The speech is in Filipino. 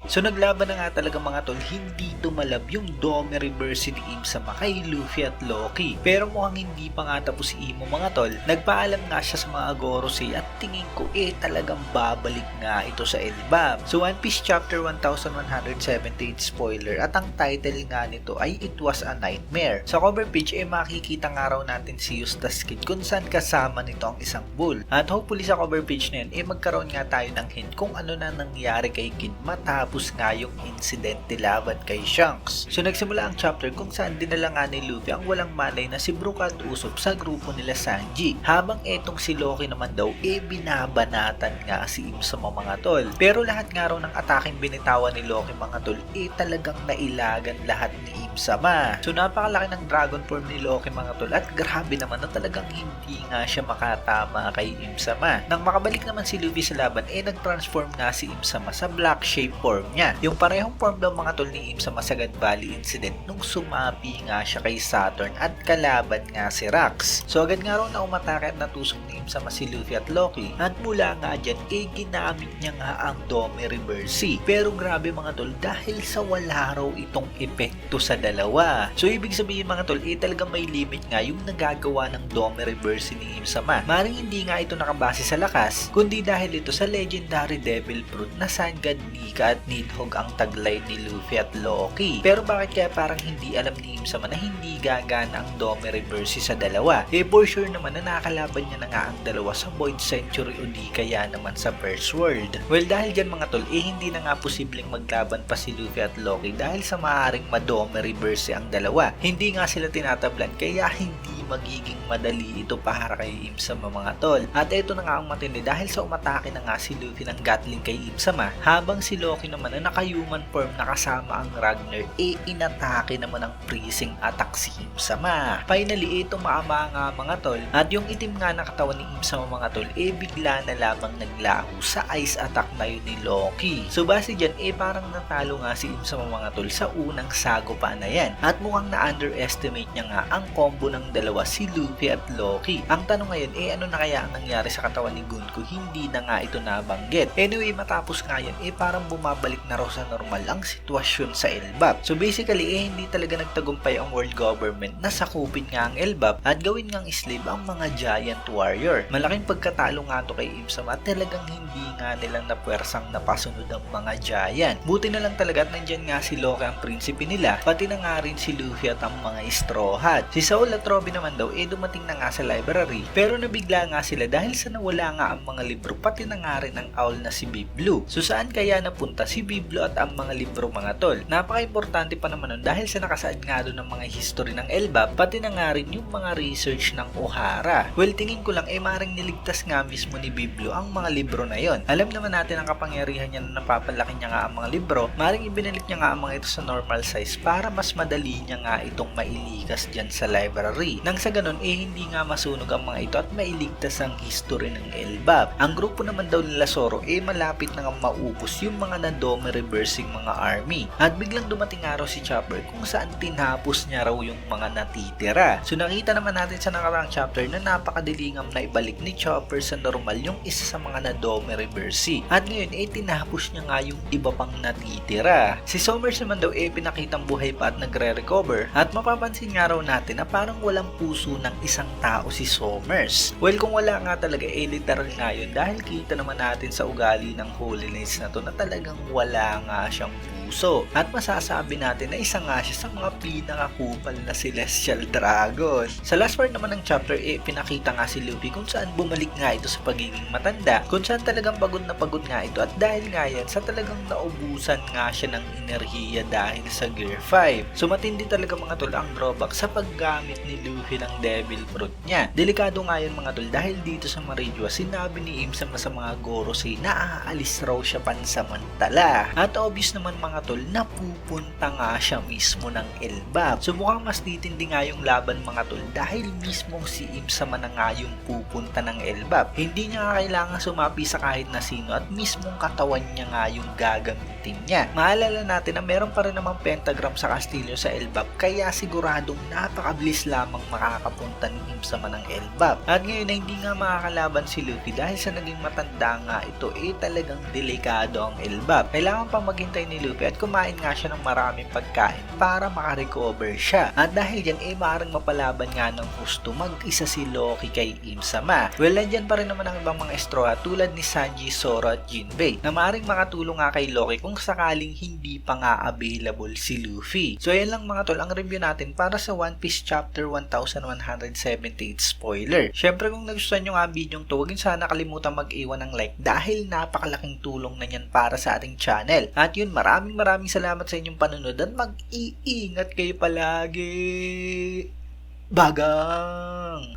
So naglaban na nga talaga mga tol, hindi tumalab yung Dome Reverse ni Im Sama kay Luffy at Loki. Pero mukhang hindi pa nga tapos si Imo mga tol, nagpaalam nga siya sa mga Gorosei at tingin ko talagang babalik nga ito sa Elbap. So One Piece Chapter 1178 spoiler at ang title nga nito ay It Was a Nightmare. Sa cover page makikita nga raw natin si Eustace Kid kung saan kasama nito ang isang bull. At hopefully sa cover page na yun magkaroon nga tayo ng hint kung ano na nangyari kay Kid matapos nga yung insidente laban kay Shanks. So nagsimula ang chapter kung saan dinala nga ni Luffy ang walang malay na si Brook at Usopp sa grupo nila Sanji. Habang etong si Loki naman daw binabanatan nga si Im Sama mga tol. Pero lahat nga raw ng ataking binitawan ni Loki mga tol talagang nailagan lahat ni Im Sama. So napakalaki ng dragon form ni Loki mga tol at grabe naman na talagang hindi nga siya makatama kay Im Sama. Nang makabalik naman si Luffy sa laban nag-transform nga si Im Sama sa black shape form niya. Yung parehong form daw mga tol ni Im Sama sa God Valley incident nung sumapi nga siya kay Saturn at kalaban nga si Rax. So agad nga raw na umatake at natusok ni Im Sama si Luffy at Loki. At mula nga dyan ginamit niya nga ang Dome Reverse. Pero grabe mga tol dahil sa wala raw itong epekto sa dalawa. So ibig sabihin mga tol talagang may limit nga yung nagagawa ng Dome Reverse ni Im Sama. Maring hindi nga ito nakabase sa lakas kundi dahil ito sa legendary Devil Fruit na Sun God Nika at Nidhogg ang taglay ni Luffy at Loki. Pero bakit kaya parang hindi alam ni Im Sama na hindi gagana ang Dome Reverse sa dalawa? For sure naman na nakalaban niya na nga ang dalawa sa Void Century o di kaya naman sa First World. Well dahil dyan mga tol hindi na nga posibleng maglaban pa si Luffy at Loki dahil sa maaaring ma-Dome Reverse ang dalawa. Hindi nga sila tinatablan kaya hindi magiging madali ito para kay Im Sama mga tol. At ito na nga ang matindi dahil sa umatake na nga si Luffy ng Gatling kay Im Sama habang si Loki naman na naka-human form na kasama ang Ragnar inatake naman ang freezing attack si Im Sama. Finally ito maama nga mga tol at yung itim nga na katawan ni Im Sama mga tol bigla na lamang naglaho sa ice attack na yun ni Loki. So base dyan parang natalo nga si Im Sama mga tol sa unang sagopa na yan at mukhang na-underestimate niya nga ang combo ng dalawa si Luffy at Loki. Ang tanong ngayon ano na kaya ang nangyari sa katawan ni Gunko? Hindi na nga ito nabanggit. Anyway matapos nga yan parang bumabalik na raw sa normal ang sitwasyon sa Elbap. So basically hindi talaga nagtagumpay ang world government na sakupin nga ang Elbap at gawin ngang slave ang mga giant warrior. Malaking pagkatalo nga to kay Im Sama at talagang hindi nga nilang napwersang napasunod ang mga giant. Buti na lang talaga at nandyan nga si Loki ang prinsipe nila pati na nga rin si Luffy at ang mga Straw Hat. Si Saul at Robin naman daw dumating na nga sa library pero nabigla nga sila dahil sa nawala nga ang mga libro pati na nga rin ang owl na si Biblu. So saan kaya napunta si Biblu at ang mga libro mga tol? Napaka-importante pa naman nun dahil sa nakasaad nga doon ng mga history ng Elbap pati na nga rin yung mga research ng Ohara. Well tingin ko lang maring niligtas nga mismo ni Biblu ang mga libro na yon. Alam naman natin ang kapangyarihan niya na napapalaki niya nga ang mga libro, maring ibinalik niya nga ang mga ito sa normal size para mas madali niya nga itong mailikas dyan sa library. Nang sa ganun hindi nga masunog ang mga ito at mailigtas ang history ng Elbap. Ang grupo naman daw nila Zoro malapit na nga maubos yung mga na-Dome Reversing mga army. At biglang dumating nga raw si Chopper kung saan tinapos niya raw yung mga natitira. So nakita naman natin sa nakaraang chapter na napakadilingam na ibalik ni Chopper sa normal yung isa sa mga na-Dome Reverse. At ngayon tinapos niya nga yung iba pang natitira. Si Somers naman daw pinakitang buhay pa at nagre-recover at mapapansin nga raw natin na parang walang puso ng isang tao si Somers. Well kung wala nga talaga literal nga yun dahil kita naman natin sa ugali ng Holy Knights na to na talagang wala nga siyang puso. At masasabi natin na isa nga siya sa mga pinakakupal na Celestial Dragon. Sa last part naman ng chapter pinakita nga si Luffy kung saan bumalik nga ito sa pagiging matanda, kung saan talagang pagod na pagod nga ito at dahil nga yan sa talagang naubusan nga siya ng enerhiya dahil sa Gear 5. So matindi talaga mga tol ang drawback sa paggamit ni Luffy ng Devil Fruit niya. Delikado nga yan mga tol dahil dito sa Marijua sinabi ni Im Sama sa mga Gorosei na aalis raw siya pansamantala. At obvious naman mga mga tol, napupunta nga siya mismo ng Elbap. So mukhang mas titindi nga yung laban mga tol dahil mismo si Im-sama na nga yung pupunta ng Elbap. Hindi niya nga kailangan sumapi sa kahit na sino at mismong katawan niya nga yung gagamitin niya. Maalala natin na meron pa rin namang pentagram sa kastilyo sa Elbap kaya siguradong napakabilis lamang makakapunta ni Im-sama ng Elbap. At ngayon na hindi nga makakalaban si Luffy dahil sa naging matanda nga ito talagang delikado ang Elbap. Kailangan pa maghintay ni Luffy at kumain nga siya ng maraming pagkain para makarecover siya. At dahil yan maaaring mapalaban nga ng gusto mag-isa si Loki kay Im-sama. Well, nandyan pa rin naman ang ibang mga Straw Hat tulad ni Sanji, Zoro at Jinbei na maaaring makatulong nga kay Loki kung sakaling hindi pa nga available si Luffy. So ayan lang mga tol ang review natin para sa One Piece Chapter 1178 spoiler. Syempre kung nagustuhan nyo nga ang video to, huwag sana kalimutan mag-iwan ng like dahil napakalaking tulong na yan para sa ating channel. At yun, maraming salamat sa inyong panunod at mag-iingat kayo palagi. Bagang!